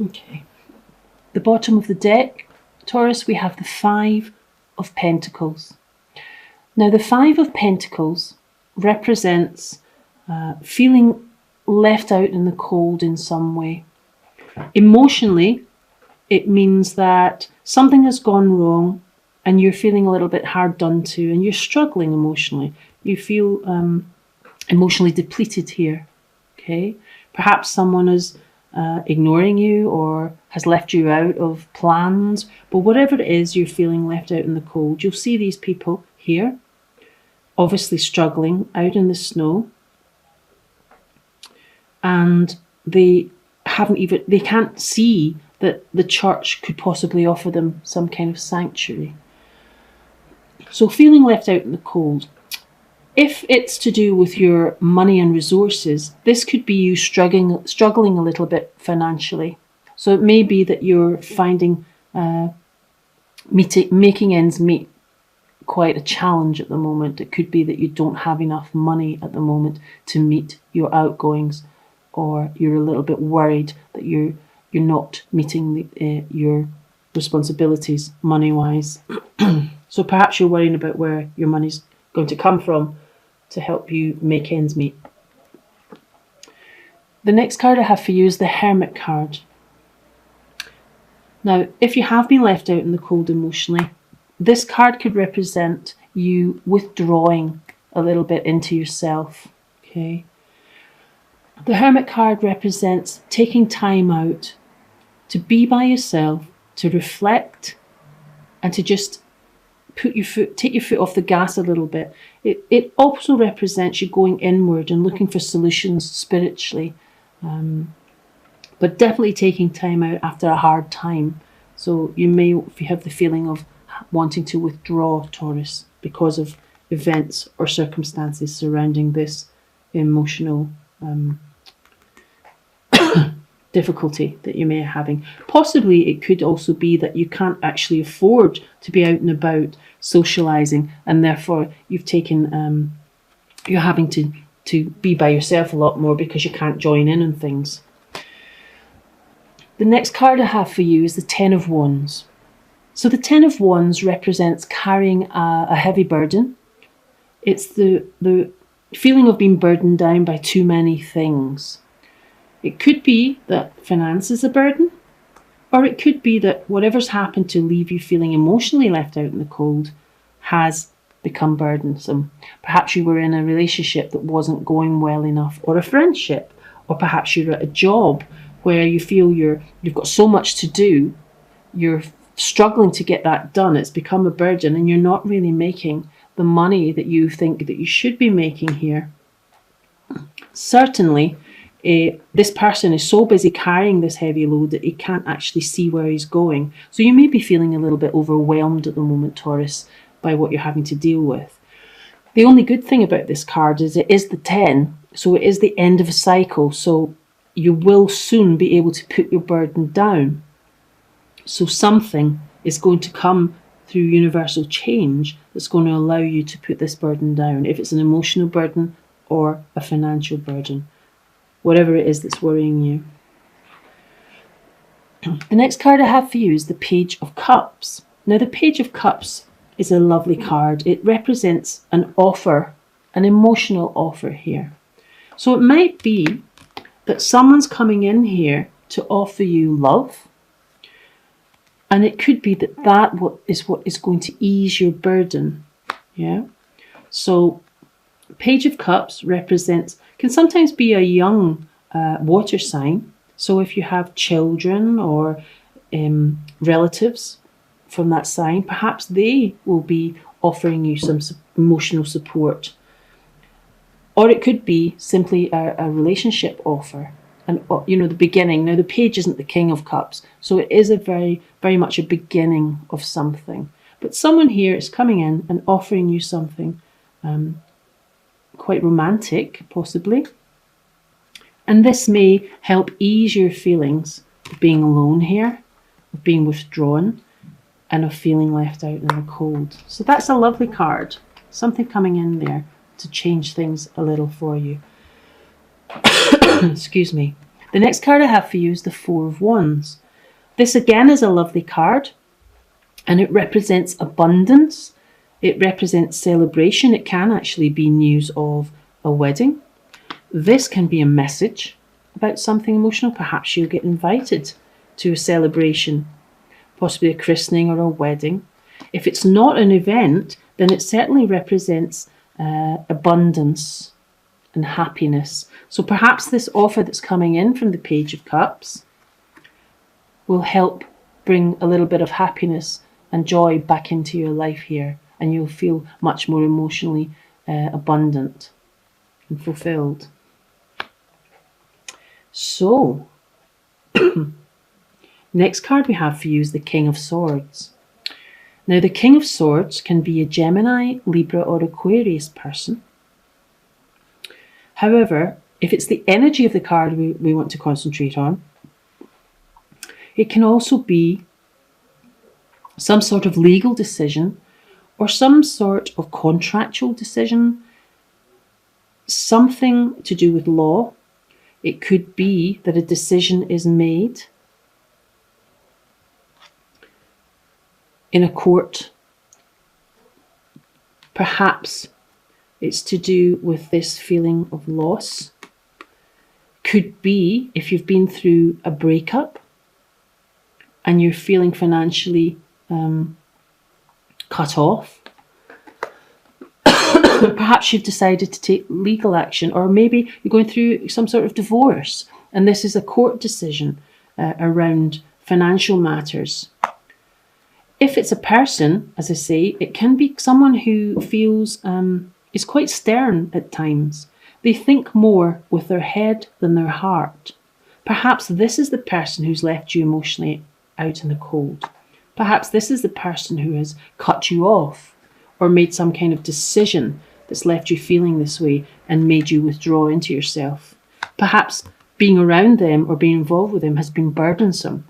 Okay. The bottom of the deck, Taurus, we have the Five of Pentacles. Now, the Five of Pentacles represents feeling left out in the cold in some way. Emotionally, it means that something has gone wrong and you're feeling a little bit hard done to and you're struggling emotionally. You feel emotionally depleted here. Okay, perhaps someone is ignoring you or has left you out of plans, but whatever it is, you're feeling left out in the cold. You'll see these people here, obviously struggling out in the snow, and they can't see that the church could possibly offer them some kind of sanctuary. So feeling left out in the cold. If it's to do with your money and resources, this could be you struggling a little bit financially. So it may be that you're finding making ends meet quite a challenge at the moment. It could be that you don't have enough money at the moment to meet your outgoings, or you're a little bit worried that you're not meeting your responsibilities money-wise. So perhaps you're worrying about where your money's going to come from to help you make ends meet. The next card I have for you is the Hermit card. Now, if you have been left out in the cold emotionally, this card could represent you withdrawing a little bit into yourself. Okay. The Hermit card represents taking time out to be by yourself, to reflect, and to just take your foot off the gas a little bit. It also represents you going inward and looking for solutions spiritually, but definitely taking time out after a hard time. So you may have the feeling of wanting to withdraw, Taurus, because of events or circumstances surrounding this emotional difficulty that you may be having. Possibly it could also be that you can't actually afford to be out and about socializing, and therefore you've taken you're having to be by yourself a lot more because you can't join in on things. The next card I have for you is the Ten of Wands. So the Ten of Wands represents carrying a heavy burden. It's the feeling of being burdened down by too many things. It could be that finance is a burden, or it could be that whatever's happened to leave you feeling emotionally left out in the cold has become burdensome. Perhaps you were in a relationship that wasn't going well enough, or a friendship, or perhaps you're at a job where you feel you've got so much to do, you're struggling to get that done. It's become a burden and you're not really making the money that you think that you should be making here. Certainly, this person is so busy carrying this heavy load that he can't actually see where he's going. So you may be feeling a little bit overwhelmed at the moment, Taurus, by what you're having to deal with. The only good thing about this card is it is the 10, so it is the end of a cycle. So you will soon be able to put your burden down. So something is going to come through universal change that's going to allow you to put this burden down, if it's an emotional burden or a financial burden. Whatever it is that's worrying you. The next card I have for you is the Page of Cups. Now, the Page of Cups is a lovely card. It represents an offer, an emotional offer here. So it might be that someone's coming in here to offer you love, and it could be that what is going to ease your burden. Yeah. So Page of Cups can sometimes be a young water sign. So if you have children or relatives from that sign, perhaps they will be offering you some emotional support. Or it could be simply a relationship offer, and the beginning. Now, the page isn't the King of Cups, so it is a very, very much a beginning of something. But someone here is coming in and offering you something quite romantic, possibly. And this may help ease your feelings of being alone here, of being withdrawn, and of feeling left out in the cold. So that's a lovely card. Something coming in there to change things a little for you. Excuse me. The next card I have for you is the Four of Wands. This again is a lovely card, and it represents abundance. It represents celebration. It can actually be news of a wedding. This can be a message about something emotional. Perhaps you'll get invited to a celebration, possibly a christening or a wedding. If it's not an event, then it certainly represents abundance and happiness. So perhaps this offer that's coming in from the Page of Cups will help bring a little bit of happiness and joy back into your life here, and you'll feel much more emotionally abundant and fulfilled. So, next card we have for you is the King of Swords. Now, the King of Swords can be a Gemini, Libra, or Aquarius person. However, if it's the energy of the card we want to concentrate on, it can also be some sort of legal decision or some sort of contractual decision, something to do with law. It could be that a decision is made in a court. Perhaps it's to do with this feeling of loss. Could be if you've been through a breakup and you're feeling financially cut off. Perhaps you've decided to take legal action, or maybe you're going through some sort of divorce and this is a court decision around financial matters. If it's a person, as I say, it can be someone who feels is quite stern at times. They think more with their head than their heart. Perhaps this is the person who's left you emotionally out in the cold. Perhaps this is the person who has cut you off or made some kind of decision that's left you feeling this way and made you withdraw into yourself. Perhaps being around them or being involved with them has been burdensome.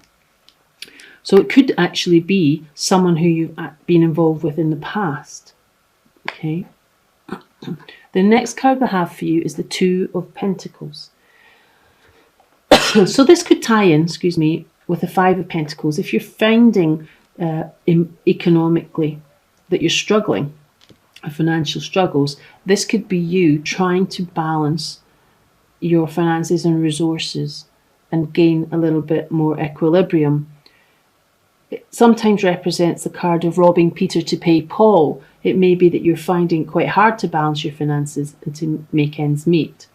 So it could actually be someone who you've been involved with in the past. Okay. The next card I have for you is the Two of Pentacles. So this could tie in, with the Five of Pentacles. If you're finding economically that you're struggling, financial struggles, this could be you trying to balance your finances and resources and gain a little bit more equilibrium. It sometimes represents the card of robbing Peter to pay Paul. It may be that you're finding it quite hard to balance your finances and to make ends meet.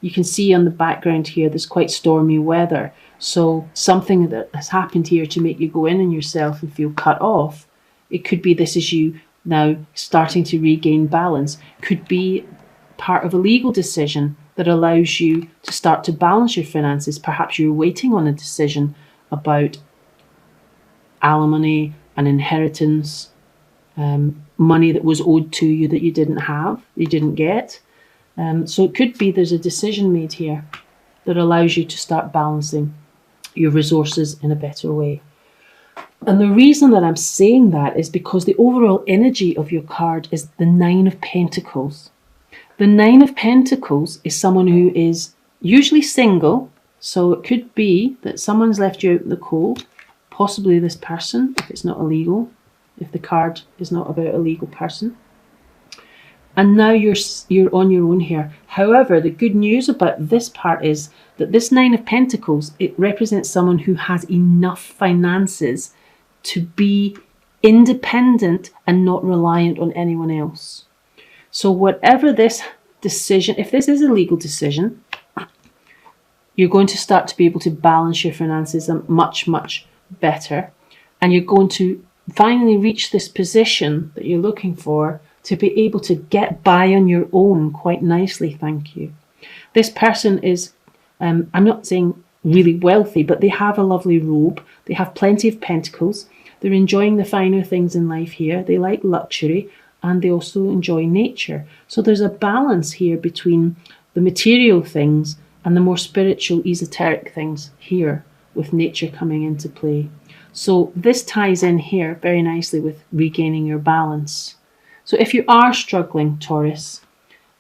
You can see on the background here there's quite stormy weather. So something that has happened here to make you go in on yourself and feel cut off. It could be this is you now starting to regain balance. Could be part of a legal decision that allows you to start to balance your finances. Perhaps you're waiting on a decision about alimony and inheritance, money that was owed to you that you didn't have, you didn't get. So it could be there's a decision made here that allows you to start balancing your resources in a better way. And the reason that I'm saying that is because the overall energy of your card is the Nine of Pentacles. The Nine of Pentacles is someone who is usually single. So it could be that someone's left you out in the cold, possibly this person, if it's not illegal, if the card is not about a legal person. And now you're on your own here. However, the good news about this part is that this Nine of Pentacles, it represents someone who has enough finances to be independent and not reliant on anyone else. So whatever this decision, if this is a legal decision, you're going to start to be able to balance your finances much, much better. And you're going to finally reach this position that you're looking for to be able to get by on your own quite nicely, thank you. This person is, I'm not saying really wealthy, but they have a lovely robe. They have plenty of pentacles. They're enjoying the finer things in life here. They like luxury and they also enjoy nature. So there's a balance here between the material things and the more spiritual, esoteric things here with nature coming into play. So this ties in here very nicely with regaining your balance. So if you are struggling, Taurus,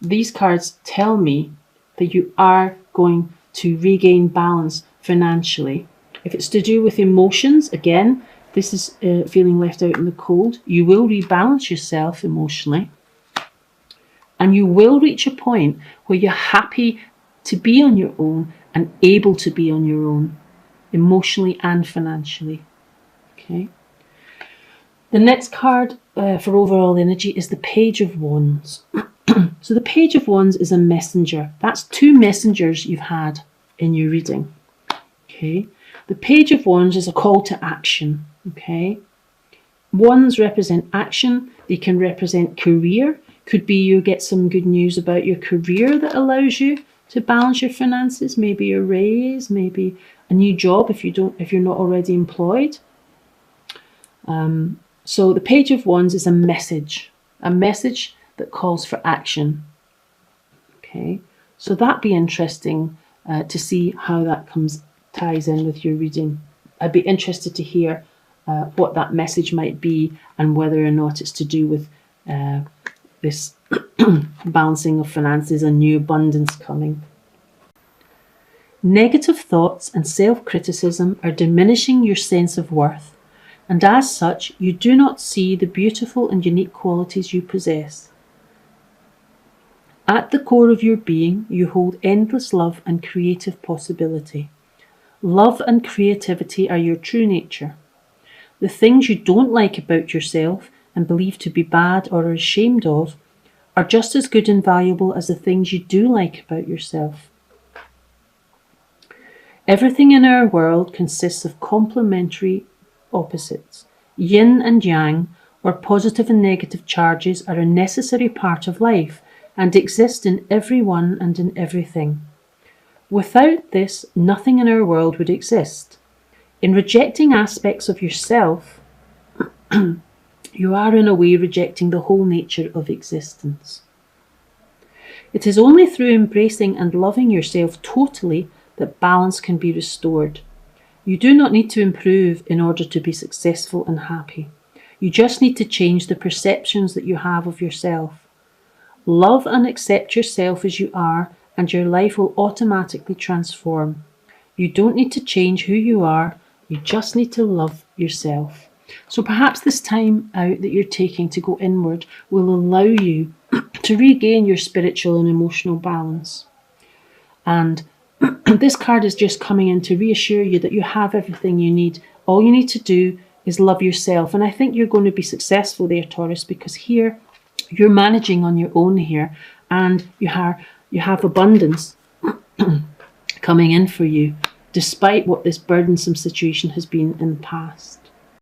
these cards tell me that you are going to regain balance financially. If it's to do with emotions, again, this is feeling left out in the cold. You will rebalance yourself emotionally. And you will reach a point where you're happy to be on your own and able to be on your own, emotionally and financially. Okay. The next card for overall energy is the Page of Wands. So the Page of Wands is a messenger. That's two messengers you've had in your reading. Okay. The Page of Wands is a call to action. Okay. Wands represent action. They can represent career. Could be you get some good news about your career that allows you to balance your finances. Maybe a raise, maybe a new job if you're not already employed. So the Page of Wands is a message that calls for action. Okay, so that'd be interesting to see how that ties in with your reading. I'd be interested to hear what that message might be and whether or not it's to do with this balancing of finances and new abundance coming. Negative thoughts and self-criticism are diminishing your sense of worth, and as such, you do not see the beautiful and unique qualities you possess. At the core of your being, you hold endless love and creative possibility. Love and creativity are your true nature. The things you don't like about yourself and believe to be bad or are ashamed of are just as good and valuable as the things you do like about yourself. Everything in our world consists of complementary opposites. Yin and yang, or positive and negative charges, are a necessary part of life and exist in everyone and in everything. Without this, nothing in our world would exist. In rejecting aspects of yourself, you are in a way rejecting the whole nature of existence. It is only through embracing and loving yourself totally that balance can be restored. You do not need to improve in order to be successful and happy. You just need to change the perceptions that you have of yourself. Love and accept yourself as you are, and your life will automatically transform. You don't need to change who you are, you just need to love yourself. So perhaps this time out that you're taking to go inward will allow you to regain your spiritual and emotional balance. And this card is just coming in to reassure you that you have everything you need. All you need to do is love yourself. And I think you're going to be successful there, Taurus, because here you're managing on your own here, and you have abundance coming in for you, despite what this burdensome situation has been in the past.